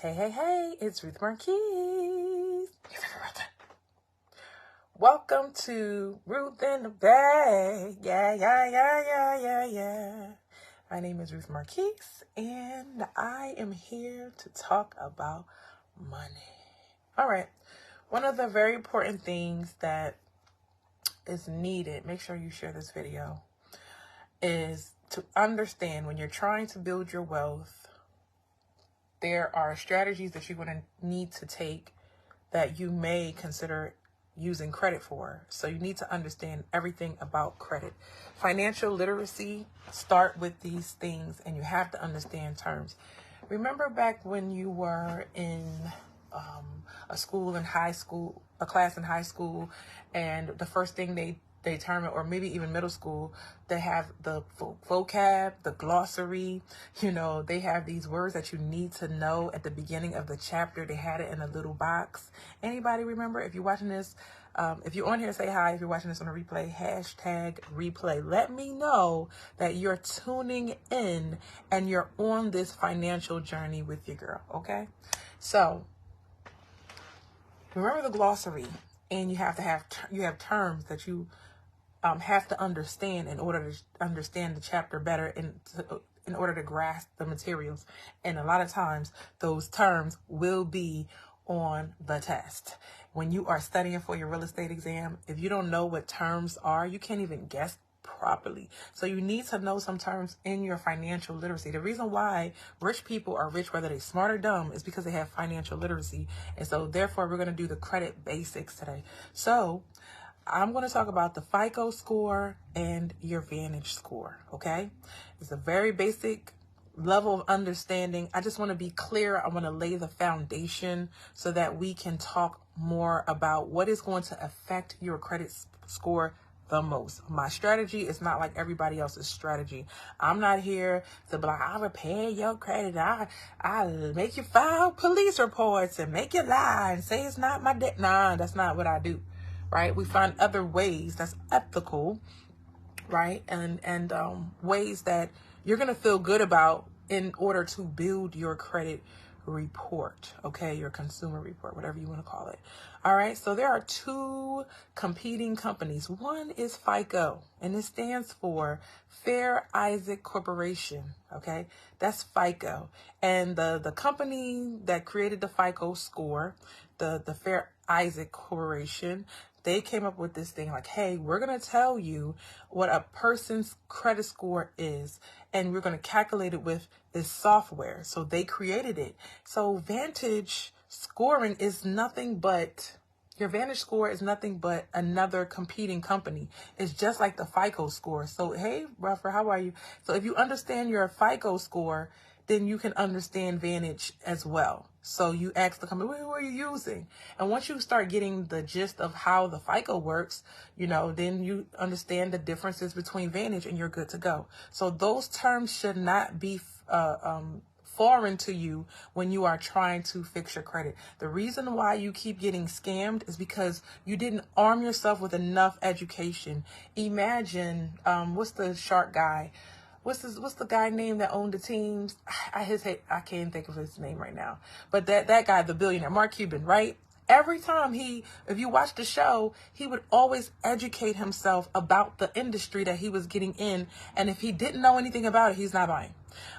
Hey, it's Ruth Marquise. Welcome to Ruth in the Bay. Yeah. My name is Ruth Marquise, and I am here to talk about money. All right. One of the very important things that is needed, make sure you share this video, is to understand when you're trying to build your wealth, there are strategies that you're going to need to take that you may consider using credit for. So you need to understand everything about credit. Financial literacy start with these things, and you have to understand terms. Remember back when you were in a class in high school, and the first thing they determine, or maybe even middle school, they have the vocab, the glossary, they have these words that you need to know at the beginning of the chapter. They had it in a little box. Anybody remember? If you're watching this, if you're on here, say hi. If you're watching this on a replay, #replay. Let me know that you're tuning in and you're on this financial journey with your girl, okay? So remember the glossary, and you have terms that you have to understand in order to understand the chapter better, in order to grasp the materials. And a lot of times those terms will be on the test. When you are studying for your real estate exam, if you don't know what terms are, you can't even guess properly. So you need to know some terms in your financial literacy. The reason why rich people are rich, whether they're smart or dumb, is because they have financial literacy. And so therefore we're going to do the credit basics today. So I'm going to talk about the FICO score and your Vantage score, okay? It's a very basic level of understanding. I just want to be clear. I want to lay the foundation so that we can talk more about what is going to affect your credit score the most. My strategy is not like everybody else's strategy. I'm not here to be like, I'll repair your credit. I'll make you file police reports and make you lie and say it's not my debt. Nah, that's not what I do. Right? We find other ways that's ethical, right? And ways that you're going to feel good about in order to build your credit report, okay? Your consumer report, whatever you want to call it. All right. So there are two competing companies. One is FICO, and it stands for Fair Isaac Corporation. Okay. That's FICO. And the company that created the FICO score, the Fair Isaac Corporation, they came up with this thing like, hey, we're going to tell you what a person's credit score is, and we're going to calculate it with this software. So they created it. So Vantage scoring is nothing but, your Vantage score is nothing but another competing company. It's just like the FICO score. So, hey, Ruffer, how are you? So if you understand your FICO score, then you can understand Vantage as well. So you ask the company, what are you using? And once you start getting the gist of how the FICO works, then you understand the differences between Vantage, and you're good to go. So those terms should not be foreign to you when you are trying to fix your credit. The reason why you keep getting scammed is because you didn't arm yourself with enough education. Imagine, what's the shark guy? What's the guy name that owned the teams? I can't think of his name right now. But that guy, the billionaire, Mark Cuban, right? Every time if you watch the show, he would always educate himself about the industry that he was getting in. And if he didn't know anything about it, he's not buying.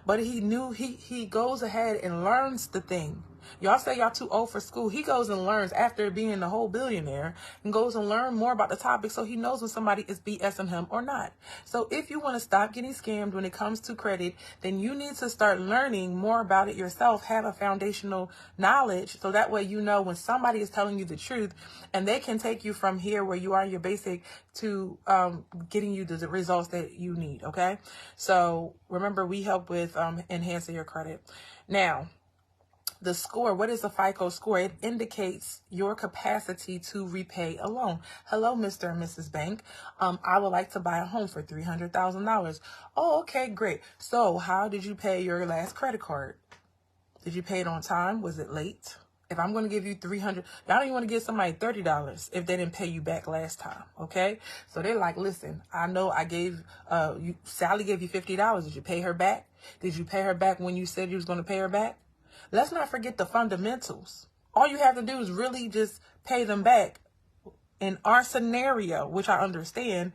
But he knew, he goes ahead and learns the thing. Y'all say y'all too old for school. He goes and learns after being the whole billionaire, and goes and learn more about the topic, so he knows when somebody is BSing him or not. So if you want to stop getting scammed when it comes to credit, then you need to start learning more about it yourself. Have a foundational knowledge, so that way you know when somebody is telling you the truth, and they can take you from here where you are in your basic to getting you the results that you need. Okay, so remember, we help with enhancing your credit. Now, the score, what is a FICO score? It indicates your capacity to repay a loan. Hello, Mr. and Mrs. Bank. I would like to buy a home for $300,000. Oh, okay, great. So how did you pay your last credit card? Did you pay it on time? Was it late? If I'm going to give you $300, I don't even want to give somebody $30 if they didn't pay you back last time. Okay. So they're like, listen, I know I gave, Sally gave you $50. Did you pay her back? Did you pay her back when you said you was going to pay her back? Let's not forget the fundamentals. All you have to do is really just pay them back. In our scenario, which I understand,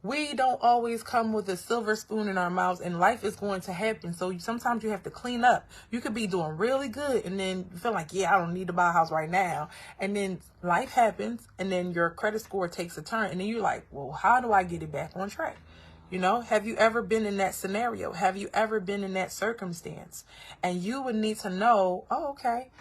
we don't always come with a silver spoon in our mouths, and life is going to happen. So sometimes you have to clean up. You could be doing really good and then you feel like, yeah, I don't need to buy a house right now. And then life happens and then your credit score takes a turn. And then you're like, well, how do I get it back on track? You know, have you ever been in that scenario? Have you ever been in that circumstance? And you would need to know, oh, okay,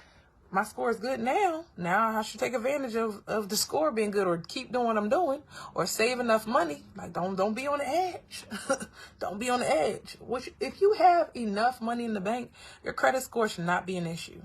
my score is good now. Now I should take advantage of the score being good, or keep doing what I'm doing, or save enough money. Like, don't be on the edge. Don't be on the edge. Which, if you have enough money in the bank, your credit score should not be an issue.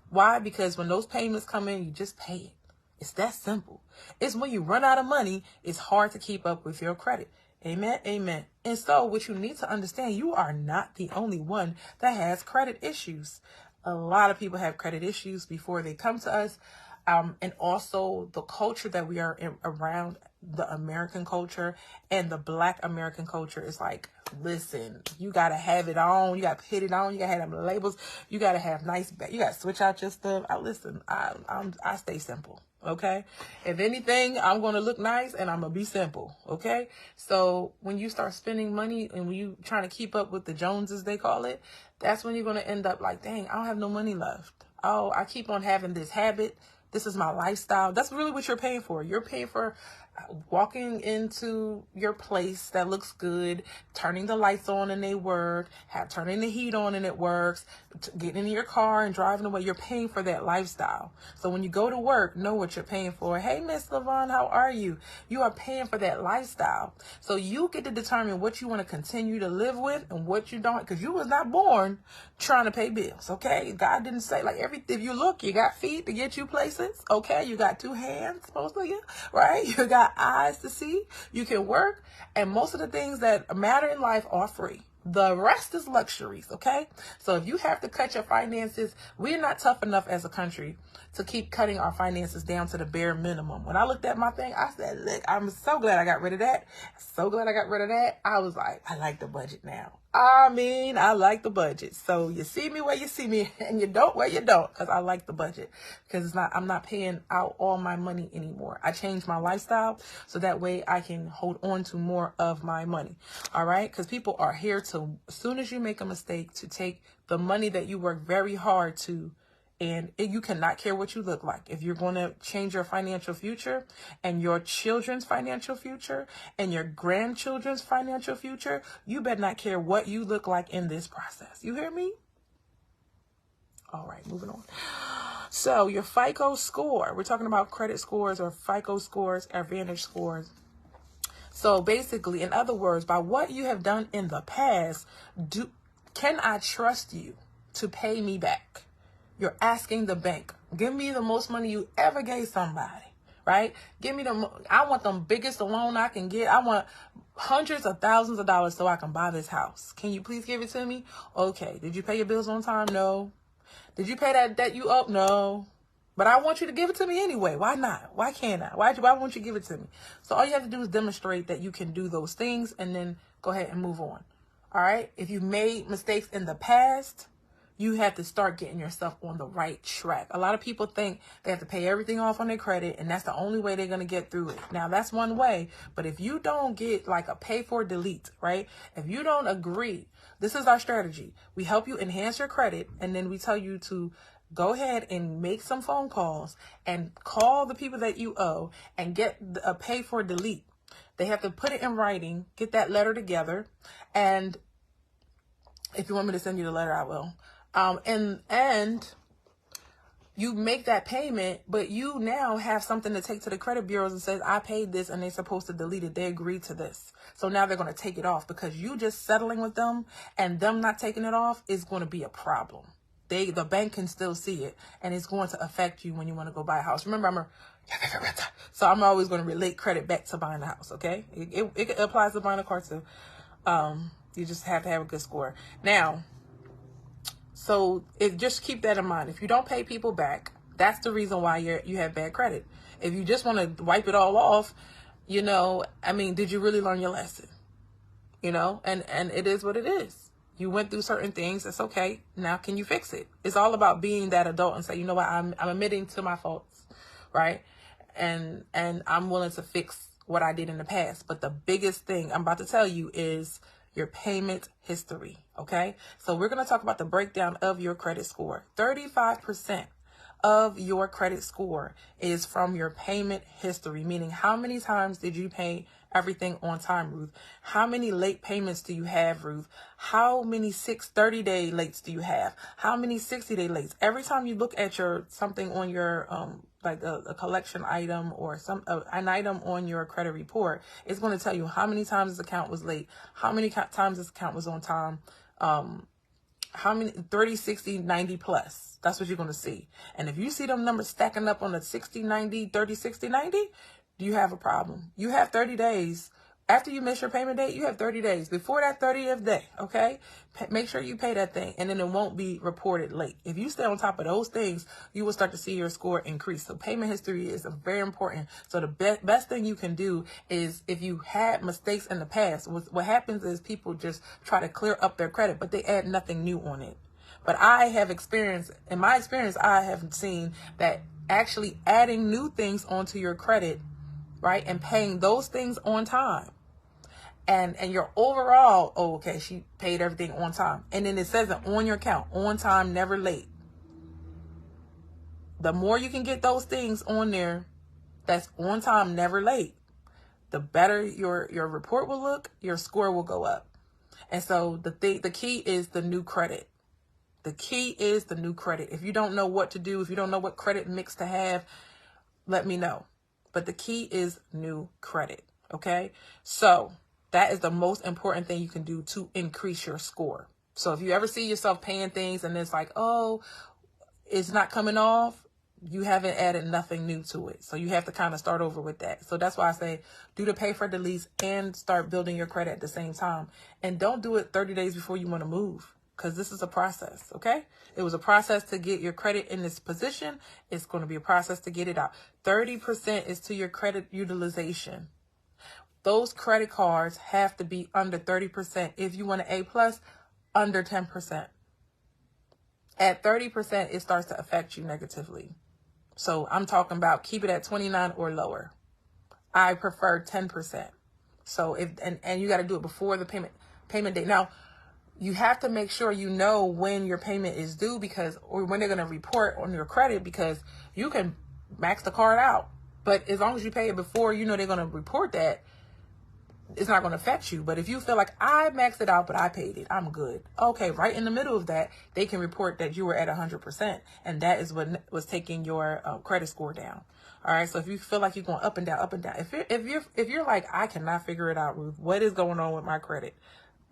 Why? Because when those payments come in, you just pay it. It's that simple. It's when you run out of money, it's hard to keep up with your credit. Amen. Amen. And so what you need to understand, you are not the only one that has credit issues. A lot of people have credit issues before they come to us. And also the culture that we are around, the American culture and the Black American culture, is like, listen, you got to have it on. You got to put it on. You got to have them labels. You got to have nice, you got to switch out your stuff. I stay simple. Okay. If anything, I'm going to look nice and I'm going to be simple. Okay. So when you start spending money and when you trying to keep up with the Joneses, they call it, that's when you're going to end up like, dang, I don't have no money left. Oh, I keep on having this habit. This is my lifestyle. That's really what you're paying for. You're paying for walking into your place that looks good, turning the lights on and they work, turning the heat on and it works, getting in your car and driving away. You're paying for that lifestyle. So when you go to work, know what you're paying for. Hey, Miss LaVon, how are you? You are paying for that lifestyle. So you get to determine what you want to continue to live with and what you don't, because you was not born trying to pay bills. Okay. God didn't say, like, if you look, you got feet to get you places. Okay. You got 2 hands, most of you, right? You got eyes to see. You can work. And most of the things that matter in life are free. The rest is luxuries, okay? So if you have to cut your finances, we're not tough enough as a country to keep cutting our finances down to the bare minimum. When I looked at my thing, I said, look, I'm so glad I got rid of that. So glad I got rid of that. I was like, I like the budget now. I like the budget. So you see me where you see me and you don't where you don't, because I like the budget, because I'm not paying out all my money anymore. I changed my lifestyle so that way I can hold on to more of my money. All right. Because people are here to, as soon as you make a mistake, to take the money that you work very hard to, and you cannot care what you look like. If you're going to change your financial future and your children's financial future and your grandchildren's financial future, you better not care what you look like in this process. You hear me? All right, moving on. So your FICO score, we're talking about credit scores or FICO scores or Vantage scores. So basically, in other words, by what you have done in the past, can I trust you to pay me back? You're asking the bank, give me the most money you ever gave somebody, right? Give me I want the biggest loan I can get. I want hundreds of thousands of dollars so I can buy this house. Can you please give it to me? Okay. Did you pay your bills on time? No. Did you pay that debt you owe? No. But I want you to give it to me anyway. Why not? Why can't I? Why won't you give it to me? So all you have to do is demonstrate that you can do those things and then go ahead and move on. All right. If you made mistakes in the past, you have to start getting yourself on the right track. A lot of people think they have to pay everything off on their credit, and that's the only way they're going to get through it. Now, that's one way, but if you don't get like a pay for delete, right? If you don't agree, this is our strategy. We help you enhance your credit, and then we tell you to go ahead and make some phone calls and call the people that you owe and get a pay for delete. They have to put it in writing, get that letter together, and if you want me to send you the letter, I will. And you make that payment, but you now have something to take to the credit bureaus and says, I paid this and they're supposed to delete it. They agreed to this. So now they're going to take it off, because you just settling with them and them not taking it off is going to be a problem. The bank can still see it, and it's going to affect you when you want to go buy a house. Remember, I'm always going to relate credit back to buying a house. Okay. It applies to buying a car too. You just have to have a good score. Now, so just keep that in mind. If you don't pay people back, that's the reason why you have bad credit. If you just want to wipe it all off, did you really learn your lesson? And it is what it is. You went through certain things. It's okay. Now, can you fix it? It's all about being that adult and say, you know what, I'm admitting to my faults, right? And I'm willing to fix what I did in the past. But the biggest thing I'm about to tell you is your payment history, okay? So we're going to talk about the breakdown of your credit score. 35% of your credit score is from your payment history, meaning how many times did you pay everything on time, Ruth? How many late payments do you have, Ruth? How many 30-day lates do you have? How many 60-day lates? Every time you look at something on your like a collection item or an item on your credit report, it's going to tell you how many times this account was late, how many times this account was on time, how many 30, 60, 90 plus. That's what you're going to see. And if you see them numbers stacking up on the 60, 90, 30, 60, 90, you have a problem. You have 30 days. After you miss your payment date, you have 30 days. Before that 30th day, okay? Make sure you pay that thing, and then it won't be reported late. If you stay on top of those things, you will start to see your score increase. So payment history is very important. So the best thing you can do is, if you had mistakes in the past, what happens is people just try to clear up their credit, but they add nothing new on it. But in my experience, I have seen that actually adding new things onto your credit, right, and paying those things on time, and your overall, oh, okay, she paid everything on time, and then it says it on your account, on time, never late. The more you can get those things on there that's on time, never late, the better your report will look, your score will go up. And so the key is the new credit. The key is the new credit. If you don't know what to do, if you don't know what credit mix to have, let me know. But the key is new credit, okay? So that is the most important thing you can do to increase your score. So if you ever see yourself paying things and it's like, oh, it's not coming off, you haven't added nothing new to it. So you have to kind of start over with that. So that's why I say do the pay for the lease and start building your credit at the same time. And don't do it 30 days before you want to move, because this is a process, okay? It was a process to get your credit in this position. It's going to be a process to get it out. 30% is to your credit utilization. Those credit cards have to be under 30%. If you want an A+, under 10%. At 30%, it starts to affect you negatively. So I'm talking about keep it at 29 or lower. I prefer 10%. So and you got to do it before the payment date. Now, you have to make sure you know when your payment is due, or when they're going to report on your credit, because you can max the card out. But as long as you pay it before, you know they're going to report that, it's not going to affect you. But if you feel like I maxed it out, but I paid it, I'm good. Okay, right in the middle of that, they can report that you were at 100%. And that is what was taking your credit score down. All right. So if you feel like you're going up and down, if you're like, I cannot figure it out, Ruth, what is going on with my credit?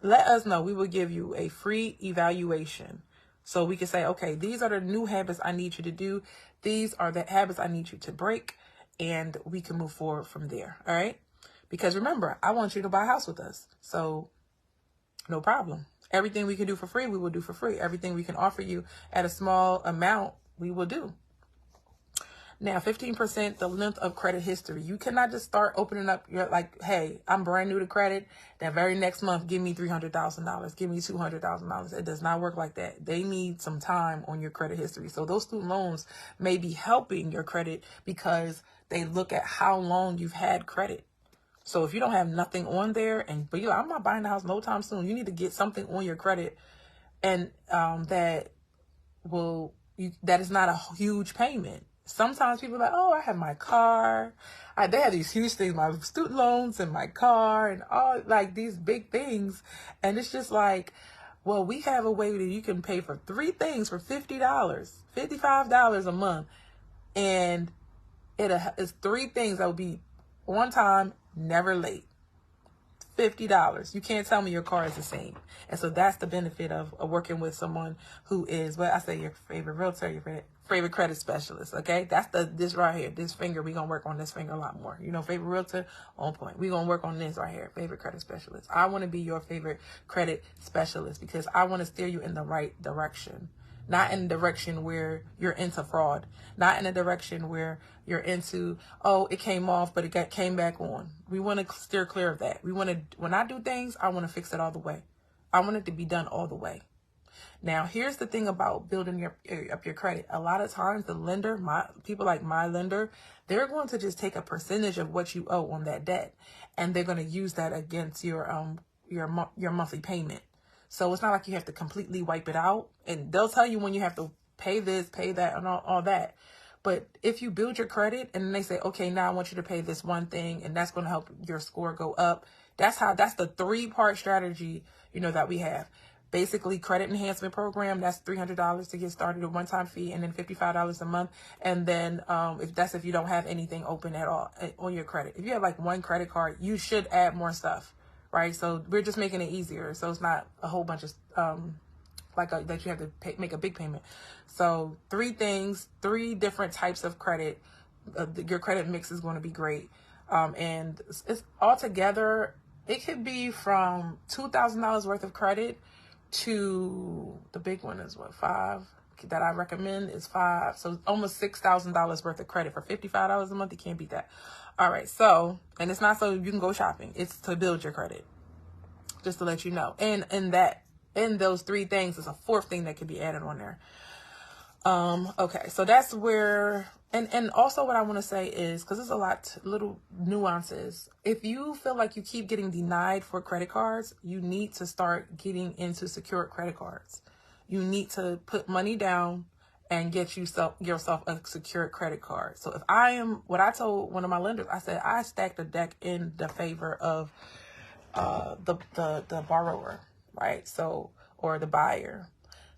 Let us know. We will give you a free evaluation. So we can say, okay, these are the new habits I need you to do. These are the habits I need you to break. And we can move forward from there. All right. Because remember, I want you to buy a house with us. So no problem. Everything we can do for free, we will do for free. Everything we can offer you at a small amount, we will do. Now, 15%, the length of credit history. You cannot just start opening up your, like, hey, I'm brand new to credit. That very next month, give me $300,000. Give me $200,000. It does not work like that. They need some time on your credit history. So those student loans may be helping your credit because they look at how long you've had credit. So if you don't have nothing on there, but you're like, I'm not buying the house no time soon, you need to get something on your credit, and that is not a huge payment. Sometimes people are like, oh, I have my car. They have these huge things, my student loans and my car and all, like, these big things. And it's just like, well, we have a way that you can pay for 3 things for $50, $55 a month. And it's 3 things that will be on time, never late. $50. You can't tell me your car is the same. And so that's the benefit of working with someone who is, well, I say your favorite realtor, your favorite credit specialist. Okay. That's this right here, this finger. We're going to work on this finger a lot more. You know, favorite realtor, on point. We're going to work on this right here. Favorite credit specialist. I want to be your favorite credit specialist because I want to steer you in the right direction. Not in the direction where you're into fraud. Not in the direction where you're into, oh, it came off, but it came back on. We want to steer clear of that. When I do things, I want to fix it all the way. I want it to be done all the way. Now, here's the thing about building up your credit. A lot of times the lender, people like my lender, they're going to just take a percentage of what you owe on that debt, and they're going to use that against your monthly payment. So it's not like you have to completely wipe it out, and they'll tell you when you have to pay this, pay that, and all that. But if you build your credit and then they say, okay, now I want you to pay this one thing, and that's going to help your score go up. That's the 3-part strategy, that we have. Basically, credit enhancement program, that's $300 to get started, a one-time fee, and then $55 a month. And then if you don't have anything open at all on your credit. If you have like one credit card, you should add more stuff, right? So we're just making it easier. So it's not a whole bunch of that you have to make a big payment. So 3 things, 3 different types of credit. Your credit mix is going to be great. And it's altogether, it could be from $2,000 worth of credit to the big one is what, 5 that I recommend is 5. So almost $6,000 worth of credit for $55 a month. You can't beat that. All right. So, and it's not so you can go shopping. It's to build your credit, just to let you know. And in those 3 things is a 4th thing that could be added on there. Okay. So that's where, and also what I want to say is, cause there's a lot, little nuances. If you feel like you keep getting denied for credit cards, you need to start getting into secured credit cards. You need to put money down and get yourself a secured credit card. So what I told one of my lenders, I said, I stacked the deck in the favor of, the borrower, right? So, or the buyer.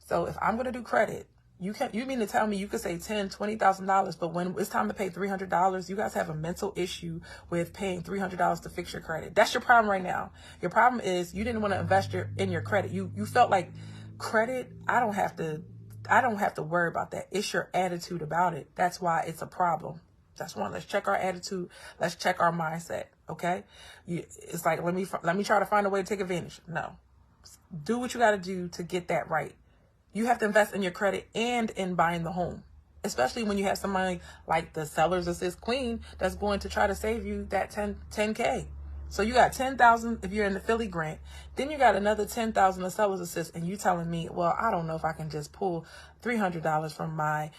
So if I'm going to do credit, you mean to tell me you could say $10,000, $20,000, but when it's time to pay $300, you guys have a mental issue with paying $300 to fix your credit. That's your problem right now. Your problem is you didn't want to invest in your credit. You felt like credit, I don't have to worry about that. It's your attitude about it. That's why it's a problem. That's one. Let's check our attitude. Let's check our mindset. Okay. It's like, let me try to find a way to take advantage. No, do what you got to do to get that right. You have to invest in your credit and in buying the home, especially when you have somebody like the Seller's Assist Queen that's going to try to save you that $10K. So you got $10,000 if you're in the Philly grant, then you got another $10,000 of Seller's Assist, and you telling me, well, I don't know if I can just pull $300 from my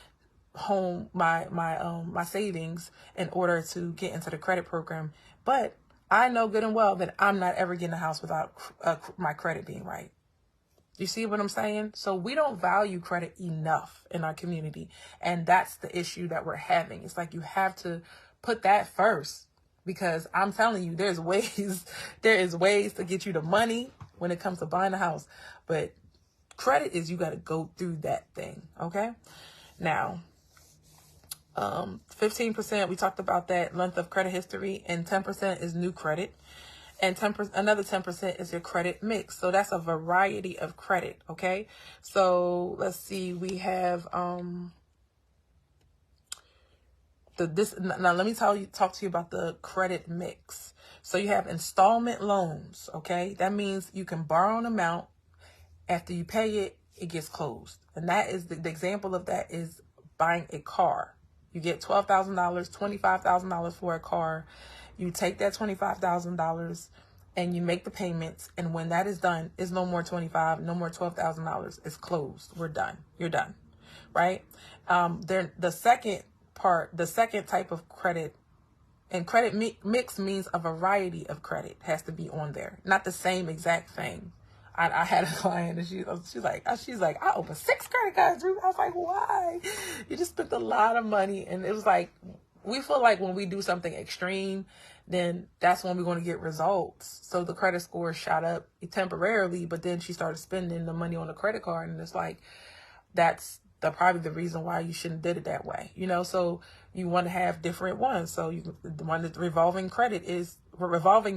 home, my savings in order to get into the credit program. But I know good and well that I'm not ever getting a house without my credit being right. You see what I'm saying? So we don't value credit enough in our community. And that's the issue that we're having. It's like you have to put that first, because I'm telling you, there is ways to get you the money when it comes to buying a house. But credit is, you got to go through that thing. Okay. Now, 15%, we talked about that, length of credit history, and 10% is new credit. And another 10% is your credit mix. So that's a variety of credit. Okay. So let's see. We have, now let me talk to you about the credit mix. So you have installment loans. Okay. That means you can borrow an amount. After you pay it, it gets closed. And that is the example of that is buying a car. You get $12,000, $25,000 for a car. You take that $25,000 and you make the payments. And when that is done, it's no more $25,000, no more $12,000. It's closed. We're done. You're done. Right? The second type of credit, and credit mix means a variety of credit has to be on there. Not the same exact thing. I had a client and she's like, I opened 6 credit cards, Ruth. I was like, why? You just spent a lot of money. And it was like, we feel like when we do something extreme, then that's when we're going to get results. So the credit score shot up temporarily, but then she started spending the money on the credit card. And it's like, that's probably the reason why you shouldn't did it that way. So you want to have different ones. So the one that's revolving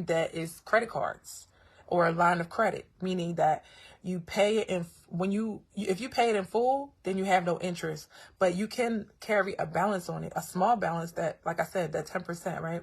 debt is credit cards or a line of credit, meaning that you pay it if you pay it in full, then you have no interest, but you can carry a balance on it, a small balance that, like I said, that 10%, right?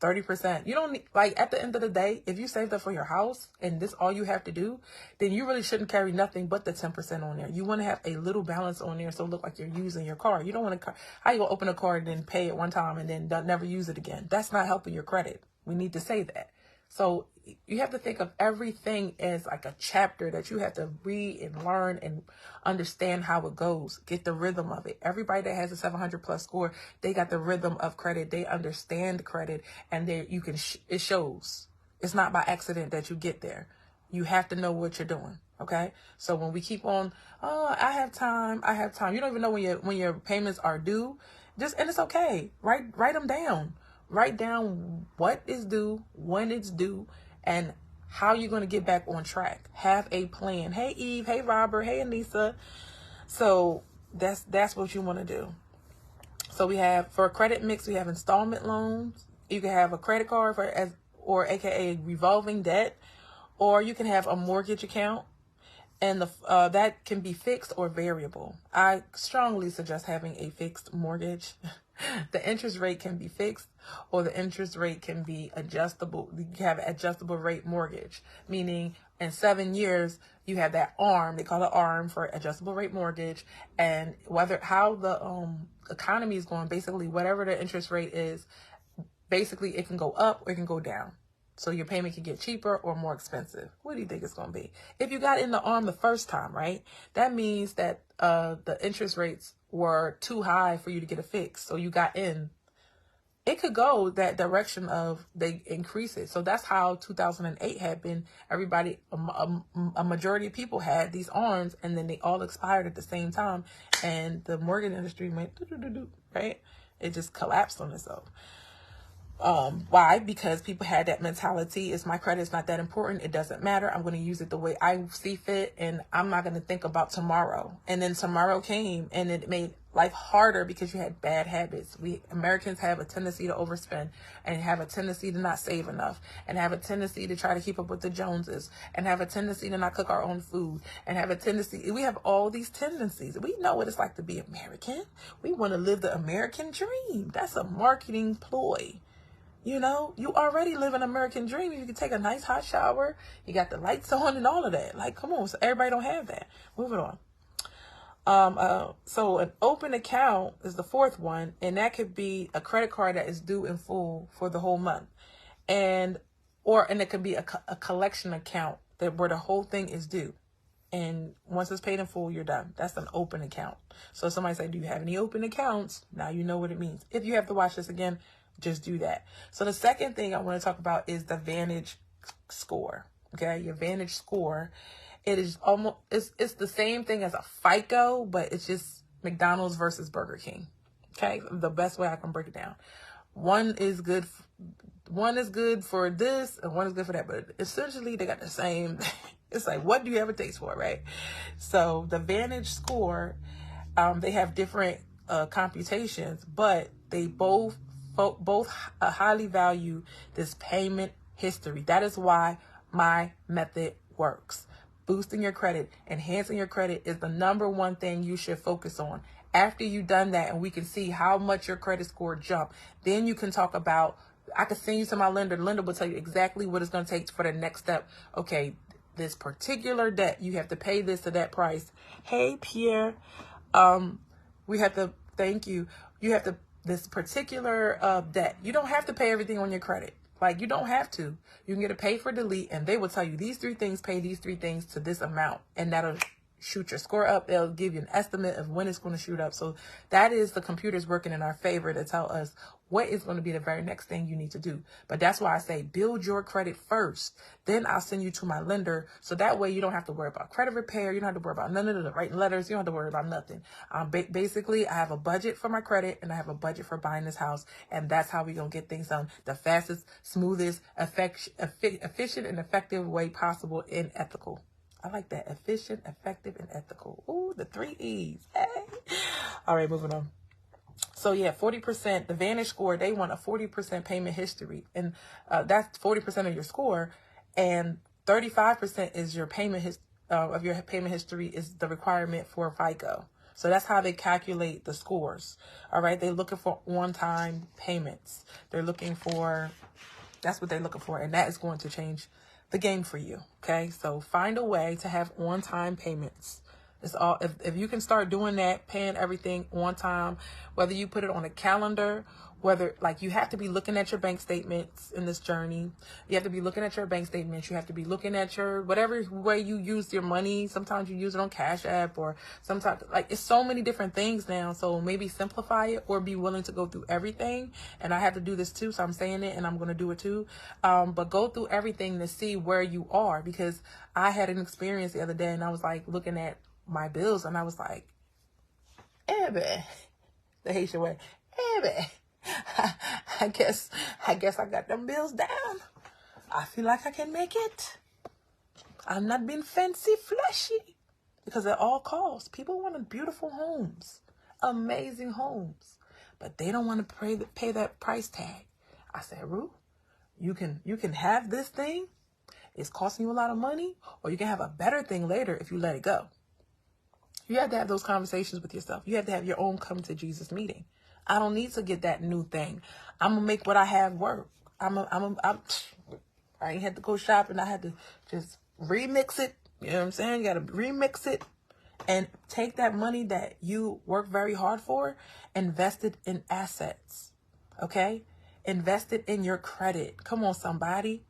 30%. You don't need, like, at the end of the day, if you saved up for your house and this all you have to do, then you really shouldn't carry nothing but the 10% on there. You want to have a little balance on there so it look like you're using your car. You don't want to, how you gonna open a car and then pay it one time and then never use it again? That's not helping your credit. We need to say that. So you have to think of everything as like a chapter that you have to read and learn and understand how it goes. Get the rhythm of it. Everybody that has a 700 plus score, they got the rhythm of credit. They understand credit, and it shows. It's not by accident that you get there. You have to know what you're doing. Okay. So when we keep on, oh, I have time. You don't even know when your payments are due. And it's okay. Write them down. Write down what is due, when it's due, and how you're going to get back on track. Have a plan. Hey, Eve. Hey, Robert. Hey, Anissa. So that's what you want to do. So we have, for a credit mix, we have installment loans. You can have a credit card or AKA revolving debt, or you can have a mortgage account. And that can be fixed or variable. I strongly suggest having a fixed mortgage. The interest rate can be fixed, or the interest rate can be adjustable. You have an adjustable rate mortgage, meaning in 7 years, you have that ARM. They call it ARM for adjustable rate mortgage. And how the economy is going, basically, whatever the interest rate is, basically it can go up or it can go down. So your payment can get cheaper or more expensive. What do you think it's going to be? If you got in the ARM the first time, right? That means that the interest rates were too high for you to get a fix. So you got in. It could go that direction of they increase it. So that's how 2008 had been. Everybody, a majority of people had these ARMs, and then they all expired at the same time. And the mortgage industry went, right? It just collapsed on itself. Why? Because people had that mentality, my credit's not that important. It doesn't matter. I'm going to use it the way I see fit, and I'm not going to think about tomorrow. And then tomorrow came, and it made life harder because you had bad habits. We Americans have a tendency to overspend, and have a tendency to not save enough, and have a tendency to try to keep up with the Joneses, and have a tendency to not cook our own food, and have a tendency. We have all these tendencies. We know what it's like to be American. We want to live the American dream. That's a marketing ploy. You know, you already live an American dream. You can take a nice hot shower. You got the lights on and all of that. Like, come on. So everybody don't have that. Moving on. So an open account is the fourth one. And that could be a credit card that is due in full for the whole month. And it could be a collection account where the whole thing is due. And once it's paid in full, you're done. That's an open account. So if somebody say, do you have any open accounts? Now you know what it means. If you have to watch this again, just do that. So the second thing I want to talk about is the Vantage Score. Okay, your Vantage Score. It is it's the same thing as a FICO, but it's just McDonald's versus Burger King. Okay, the best way I can break it down. One is good for this, and one is good for that, but essentially they got the same. It's like, what do you have a taste for, right? So the Vantage Score, they have different computations, but they both highly value this payment history. That is why my method works. Boosting your credit, enhancing your credit is the number one thing you should focus on. After you've done that, and we can see how much your credit score jumped, then you can talk about, I can send you to my lender. The lender will tell you exactly what it's going to take for the next step. Okay, this particular debt, you have to pay this to that price. Hey, Pierre, we have to, thank you. You have to, this particular debt, you don't have to pay everything on your credit. Like, you don't have to. You can get a pay for delete, and they will tell you these three things, pay these three things to this amount, and that'll shoot your score up. They'll give you an estimate of when it's going to shoot up. So that is the computers working in our favor to tell us what is going to be the very next thing you need to do. But that's why I say build your credit first. Then I'll send you to my lender. So that way you don't have to worry about credit repair. You don't have to worry about none of the writing letters. You don't have to worry about nothing. Basically, I have a budget for my credit, and I have a budget for buying this house. And that's how we're going to get things done the fastest, smoothest, efficient, and effective way possible, and ethical. I like that. Efficient, effective, and ethical. Ooh, the 3 E's. Hey. All right, moving on. So yeah, 40%, the Vantage Score, they want a 40% payment history. And that's 40% of your score. And 35% is your payment of your payment history is the requirement for FICO. So that's how they calculate the scores. All right. They're looking for on-time payments. That's what they're looking for. And that is going to change the game for you. Okay. So find a way to have on-time payments. It's all, if you can start doing that, paying everything on time, whether you put it on a calendar, whether, like, you have to be looking at your bank statements in this journey. You have to be looking at your bank statements. You have to be looking at your, whatever way you use your money. Sometimes you use it on Cash App, or sometimes, like, it's so many different things now. So maybe simplify it, or be willing to go through everything. And I have to do this too, so I'm saying it, and I'm going to do it too. But go through everything to see where you are, because I had an experience the other day, and I was like looking at my bills, and I was like, baby, the Haitian way, baby, I guess I got them bills down. I feel like I can make it. I'm not being fancy, flashy, because at all costs, people want beautiful homes, amazing homes, but they don't want to pay that price tag. I said, Ruth, you can have this thing. It's costing you a lot of money, or you can have a better thing later if you let it go. You have to have those conversations with yourself. You have to have your own come to Jesus meeting. I don't need to get that new thing. I'm gonna make what I have work. I ain't had to go shopping. I had to just remix it. You know what I'm saying? You got to remix it and take that money that you work very hard for, invest it in assets. Okay? Invest it in your credit. Come on, somebody.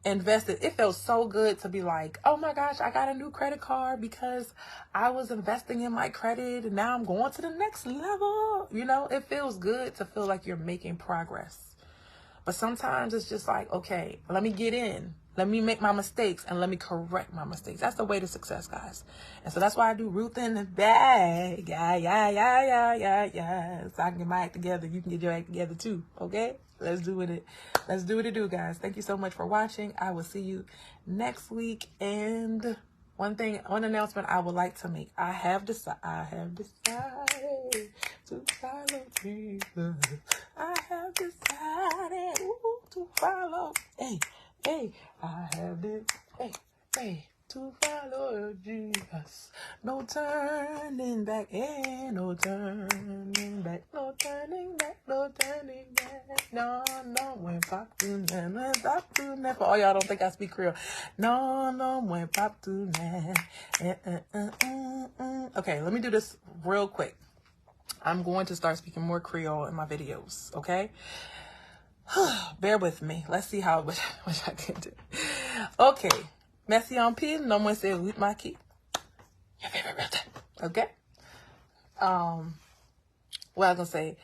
Invested. It felt so good to be like, oh my gosh, I got a new credit card because I was investing in my credit, and now I'm going to the next level. You know, it feels good to feel like you're making progress. But sometimes it's just like, okay, let me get in. Let me make my mistakes, and let me correct my mistakes. That's the way to success, guys. And so that's why I do Ruth in the bag. Yeah. So I can get my act together. You can get your act together too. Okay? Let's do it. Let's do what it do, guys. Thank you so much for watching. I will see you next week. And one announcement I would like to make. I have decided to follow Jesus. I have decided to follow. To follow Jesus. No turning back, no turning back, no turning back, no turning back. No, when pop to net. For all y'all don't think I speak Creole. No, when pop to net. Okay, let me do this real quick. I'm going to start speaking more Creole in my videos, okay? Bear with me. Let's see how much I can do. Okay. Merci en pile. Non, moi, c'est Ruth Maki. Your favorite realtor. Okay? What I was going to say.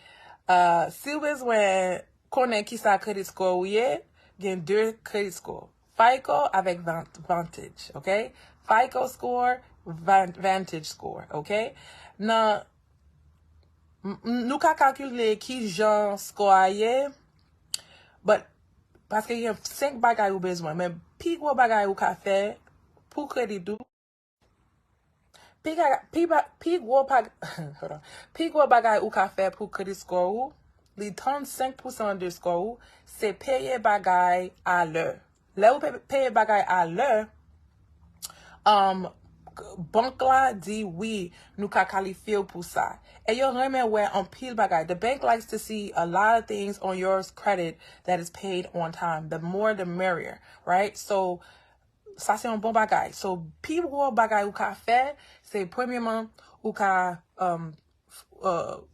Si vous besoin connaître qui sa credit score ou yé, gen deux credit score. FICO avec Vantage, okay? FICO score, Vantage score, okay? Now, nous ka calculer qui jan score yé, but parce que y a 5 bagay ou besoin, mais pi gros bagay ou ka fait pour crédit dou. Pi gros bagay ou ka fait pour crédit score ou, li 35% de score ou, c'est payer bagay à l'heure. Là ou payer bagay à l'heure, bank la dit oui, nous ka qualifier pour ça. And you remember where on pile bagay, the bank likes to see a lot of things on your credit that is paid on time. The more, the merrier, right? So, ça c'est un bon bagay. So, pile gros bagay ou ka fait, c'est premièrement ou ka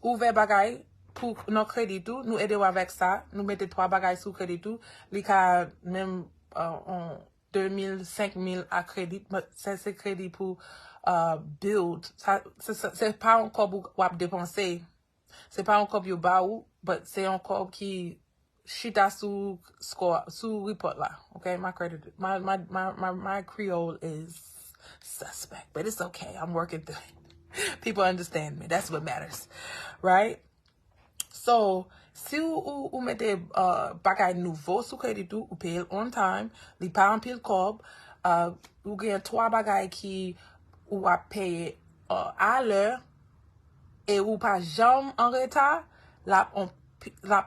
ouvert bagay pour notre crédit tout, nous aider avec ça, nous mettre 3 bagay sous crédit tout, li ka même 2,000, 5,000 à crédit, mais c'est crédit pour build. C'est pas encore pour dépenser. C'est pas encore pour baou, but c'est encore qui chita sous score, sous report là. Okay, my Creole is suspect, but it's okay. I'm working through it. People understand me. That's what matters, right? So, si ou mette bagay nouveau sous crédit ou paye on time, li pa en pile cob, ou gen 3 bagay qui ou a paye à l'heure, et ou pas jamais en retard, la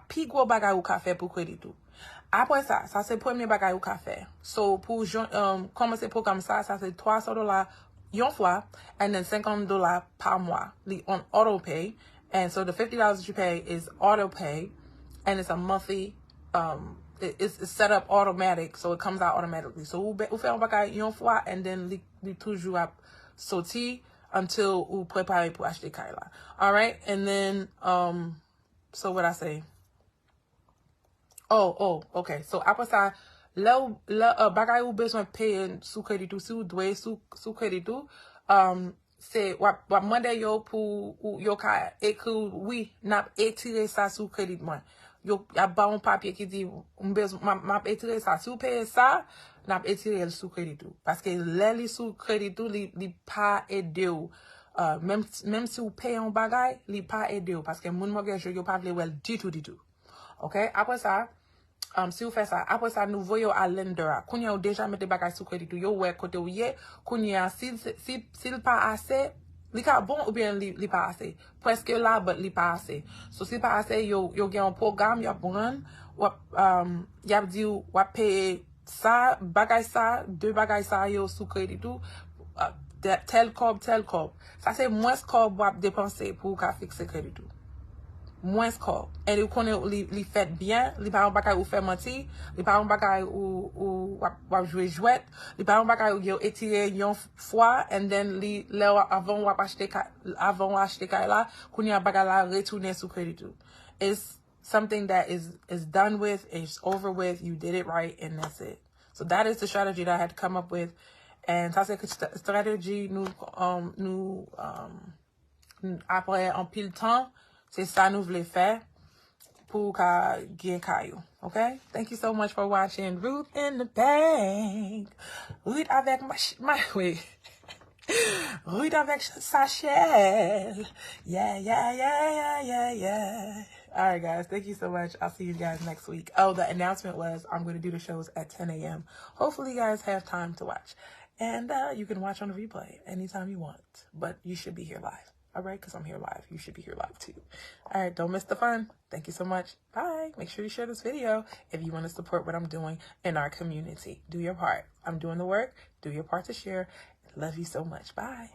pi gros bagay ou ka fait pour crédit tout. Après ça c'est premier bagay ou ka fait. So, pour commencer programme ça c'est $300 yon fois, and then $50 par mois, li on auto pay. And so the $50 that you pay is auto pay, and it's a monthly, it's set up automatic, so it comes out automatically. So ou fait un bagay yon fois, and then li toujours ap sorti until ou préparer pour acheter kay la. All right? And then, so what I say? Oh, okay. So après ça, bagay ou besoin payer sous crédit ou si ou doit sous crédit ou, c'est wap mande yo pour yo ka écrit oui, n'a étiré ça sous crédit moi. Yo y a ba un papier qui dit m'a étiré ça sous payer ça, n'a étiré sous crédit ou parce que les sous crédit ou li pas aider ou même si vous payez un bagay, li pas aider ou parce que moun mortgage yo pas vle well du tout. OK? Après ça, si vous faites ça, après ça, nous voyons à lender. Quand vous déjà mis des bagages sous crédit, vous voyez côté où il est, quand s'il pas assez, il est bon ou bien il pas assez. Presque là, mais il pas assez. So, s'il pas assez, yo gen un programme, yo prend, y a dit, ou payer ça, bagage ça, 2 bagages ça, yo sous crédit tout, tel corp. Ça, c'est moins corp ou dépenser pour qu'à fixer crédit tout. Moins score. Et vous connaissez, li fait bien, li pas un bagay ou fait mentir, li pas un bagay ou jouer jouet, li pas un bagay ou étirer yon fois, and then li avant acheter kay la, kounya bagay la retourner sous crédit tout. It's something that is done with, it's over with, you did it right, and that's it. So that is the strategy that I had to come up with. And ça c'est que stratégie nous après en pile temps, c'est ça nous voulons faire pour gagner caillou. Okay? Thank you so much for watching Ruth in the Bank. Ruth avec oui. Ruth avec sa shell. Yeah. All right, guys. Thank you so much. I'll see you guys next week. Oh, the announcement was I'm going to do the shows at 10 a.m. Hopefully, you guys have time to watch. And you can watch on the replay anytime you want. But you should be here live. All right, because I'm here live. You should be here live too. All right, don't miss the fun. Thank you so much. Bye. Make sure you share this video if you want to support what I'm doing in our community. Do your part. I'm doing the work. Do your part to share. Love you so much. Bye.